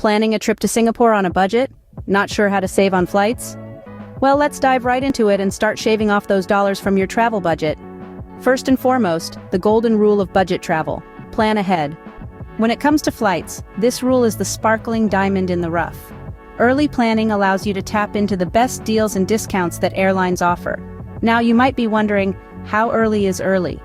Planning a trip to Singapore on a budget? Not sure how to save on flights? Well, let's dive right into it and start shaving off those dollars from your travel budget. First and foremost, the golden rule of budget travel: plan ahead. When it comes to flights, this rule is the sparkling diamond in the rough. Early planning allows you to tap into the best deals and discounts that airlines offer. Now you might be wondering, how early is early?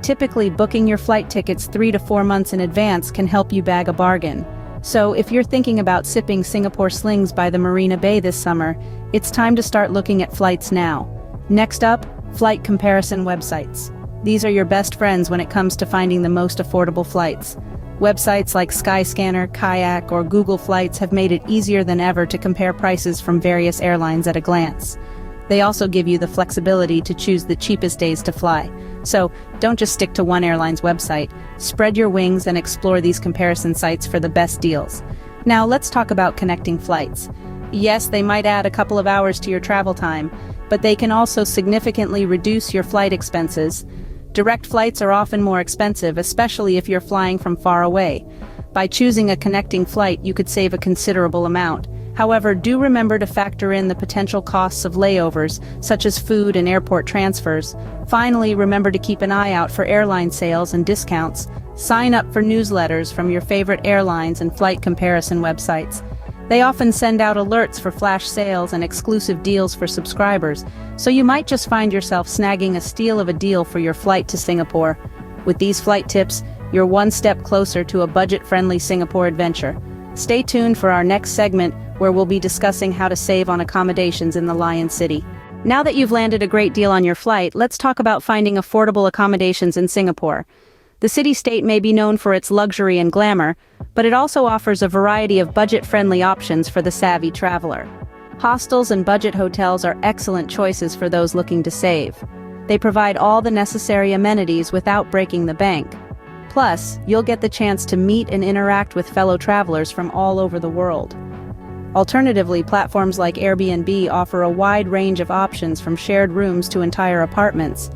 Typically, booking your flight tickets 3 to 4 months in advance can help you bag a bargain. So if you're thinking about sipping Singapore slings by the Marina Bay this summer, it's time to start looking at flights now. Next up, flight comparison websites. These are your best friends when it comes to finding the most affordable flights. Websites like Skyscanner, Kayak, or Google Flights have made it easier than ever to compare prices from various airlines at a glance. They also give you the flexibility to choose the cheapest days to fly. So, don't just stick to one airline's website. Spread your wings and explore these comparison sites for the best deals. Now, let's talk about connecting flights. Yes, they might add a couple of hours to your travel time, but they can also significantly reduce your flight expenses. Direct flights are often more expensive, especially if you're flying from far away. By choosing a connecting flight, you could save a considerable amount. However, do remember to factor in the potential costs of layovers, such as food and airport transfers. Finally, remember to keep an eye out for airline sales and discounts. Sign up for newsletters from your favorite airlines and flight comparison websites. They often send out alerts for flash sales and exclusive deals for subscribers, so you might just find yourself snagging a steal of a deal for your flight to Singapore. With these flight tips, you're one step closer to a budget-friendly Singapore adventure. Stay tuned for our next segment, where we'll be discussing how to save on accommodations in the Lion City. Now that you've landed a great deal on your flight, let's talk about finding affordable accommodations in Singapore. The city-state may be known for its luxury and glamour, but it also offers a variety of budget-friendly options for the savvy traveler. Hostels and budget hotels are excellent choices for those looking to save. They provide all the necessary amenities without breaking the bank. Plus, you'll get the chance to meet and interact with fellow travelers from all over the world. Alternatively, platforms like Airbnb offer a wide range of options from shared rooms to entire apartments.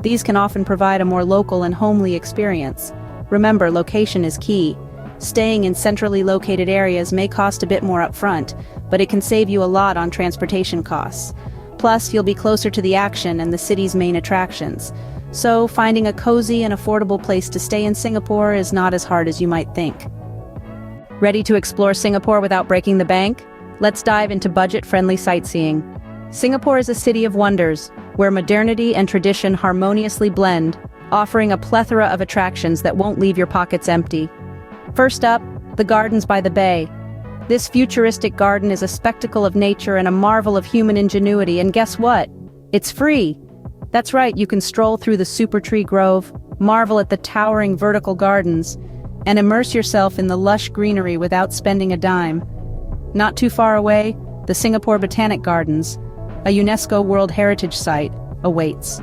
These can often provide a more local and homely experience. Remember, location is key. Staying in centrally located areas may cost a bit more upfront, but it can save you a lot on transportation costs. Plus, you'll be closer to the action and the city's main attractions. So, finding a cozy and affordable place to stay in Singapore is not as hard as you might think. Ready to explore Singapore without breaking the bank? Let's dive into budget-friendly sightseeing. Singapore is a city of wonders, where modernity and tradition harmoniously blend, offering a plethora of attractions that won't leave your pockets empty. First up, the Gardens by the Bay. This futuristic garden is a spectacle of nature and a marvel of human ingenuity, and guess what? It's free! That's right, you can stroll through the Super Tree Grove, marvel at the towering vertical gardens, and immerse yourself in the lush greenery without spending a dime. Not too far away, the Singapore Botanic Gardens, a UNESCO World Heritage Site, awaits.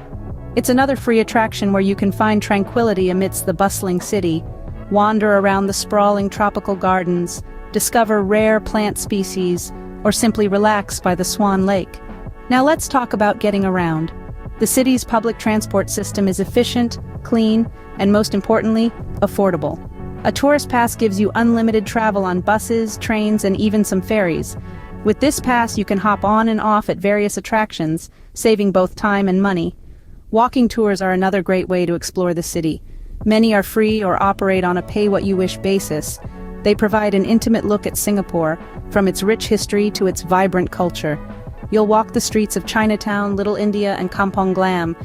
It's another free attraction where you can find tranquility amidst the bustling city, wander around the sprawling tropical gardens, discover rare plant species, or simply relax by the Swan Lake. Now let's talk about getting around. The city's public transport system is efficient, clean, and most importantly, affordable. A tourist pass gives you unlimited travel on buses, trains, and even some ferries. With this pass, you can hop on and off at various attractions, saving both time and money. Walking tours are another great way to explore the city. Many are free or operate on a pay-what-you-wish basis. They provide an intimate look at Singapore, from its rich history to its vibrant culture. You'll walk the streets of Chinatown, Little India, and Kampong Glam,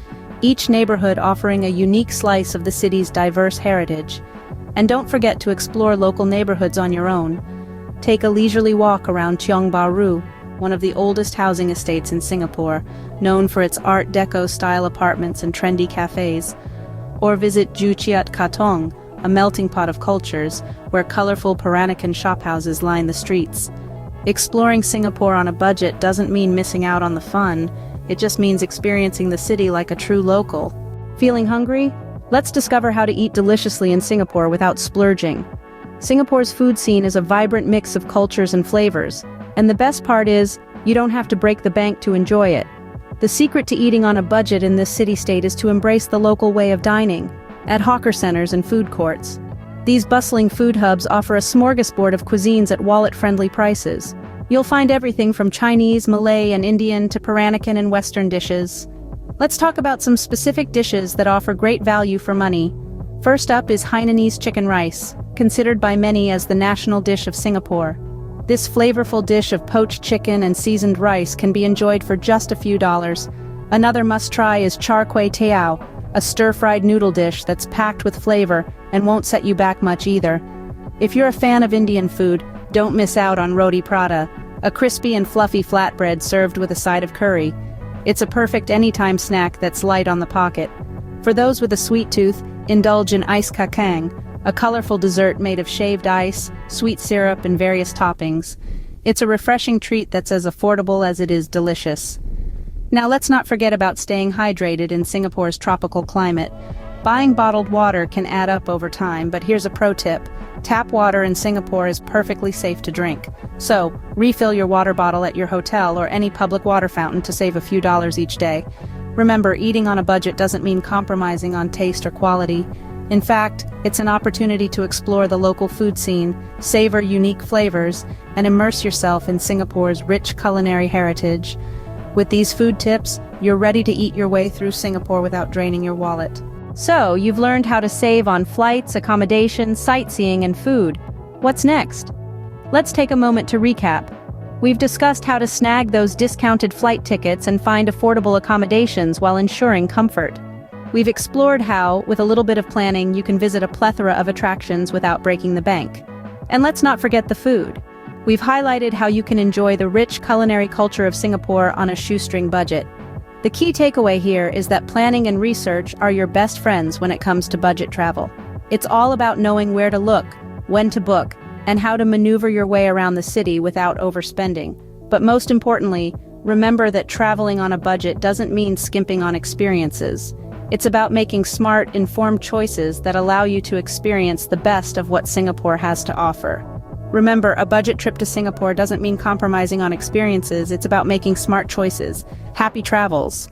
each neighborhood offering a unique slice of the city's diverse heritage. And don't forget to explore local neighborhoods on your own. Take a leisurely walk around Tiong Bahru, one of the oldest housing estates in Singapore, known for its Art Deco-style apartments and trendy cafes. Or visit Ju Chiat Katong, a melting pot of cultures, where colorful Peranakan shophouses line the streets. Exploring Singapore on a budget doesn't mean missing out on the fun, it just means experiencing the city like a true local. Feeling hungry? Let's discover how to eat deliciously in Singapore without splurging. Singapore's food scene is a vibrant mix of cultures and flavors, and the best part is, you don't have to break the bank to enjoy it. The secret to eating on a budget in this city-state is to embrace the local way of dining, at hawker centers and food courts. These bustling food hubs offer a smorgasbord of cuisines at wallet-friendly prices. You'll find everything from Chinese, Malay, and Indian to Peranakan and Western dishes. Let's talk about some specific dishes that offer great value for money. First up is Hainanese chicken rice, considered by many as the national dish of Singapore. This flavorful dish of poached chicken and seasoned rice can be enjoyed for just a few dollars. Another must-try is char kway teow, a stir-fried noodle dish that's packed with flavor and won't set you back much either. If you're a fan of Indian food, don't miss out on roti prata, a crispy and fluffy flatbread served with a side of curry. It's a perfect anytime snack that's light on the pocket. For those with a sweet tooth, indulge in ice kacang, a colorful dessert made of shaved ice, sweet syrup, and various toppings. It's a refreshing treat that's as affordable as it is delicious. Now let's not forget about staying hydrated in Singapore's tropical climate. Buying bottled water can add up over time, but here's a pro tip. Tap water in Singapore is perfectly safe to drink. So, refill your water bottle at your hotel or any public water fountain to save a few dollars each day. Remember, eating on a budget doesn't mean compromising on taste or quality. In fact, it's an opportunity to explore the local food scene, savor unique flavors, and immerse yourself in Singapore's rich culinary heritage. With these food tips, you're ready to eat your way through Singapore without draining your wallet. So, you've learned how to save on flights, accommodations, sightseeing, and food. What's next? Let's take a moment to recap. We've discussed how to snag those discounted flight tickets and find affordable accommodations while ensuring comfort. We've explored how, with a little bit of planning, you can visit a plethora of attractions without breaking the bank. And let's not forget the food. We've highlighted how you can enjoy the rich culinary culture of Singapore on a shoestring budget. The key takeaway here is that planning and research are your best friends when it comes to budget travel. It's all about knowing where to look, when to book, and how to maneuver your way around the city without overspending. But most importantly, remember that traveling on a budget doesn't mean skimping on experiences. It's about making smart, informed choices that allow you to experience the best of what Singapore has to offer. Remember, a budget trip to Singapore doesn't mean compromising on experiences, it's about making smart choices. Happy travels!